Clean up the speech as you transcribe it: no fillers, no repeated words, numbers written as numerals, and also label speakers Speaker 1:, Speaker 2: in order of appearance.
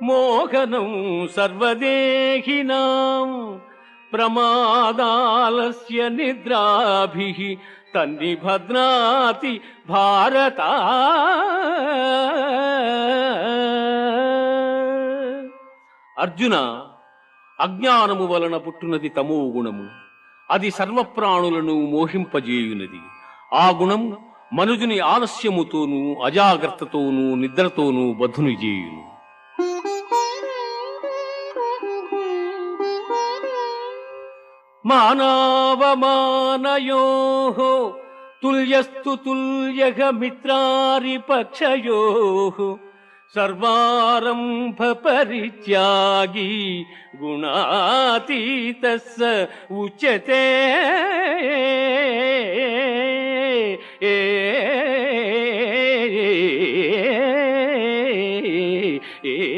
Speaker 1: మోహనం సర్వదేహినాం ప్రమాదాలస్య నిద్రాభిః తన్నిభద్నాతి భారత. అర్జున, అజ్ఞానము వలన పుట్టునది తమో గుణము. అది సర్వప్రాణులను మోహింపజేయునది. ఆ గుణం మనుజుని ఆలస్యముతోనూ అజాగ్రత్తతోనూ నిద్రతోనూ బద్ధుని చేయును. మానావమానయోః తుల్యస్తు తుల్యః మిత్రారిపక్షయోః సర్వారంభ పరిత్యాగీ గుణాతీతః స ఉచ్యతే.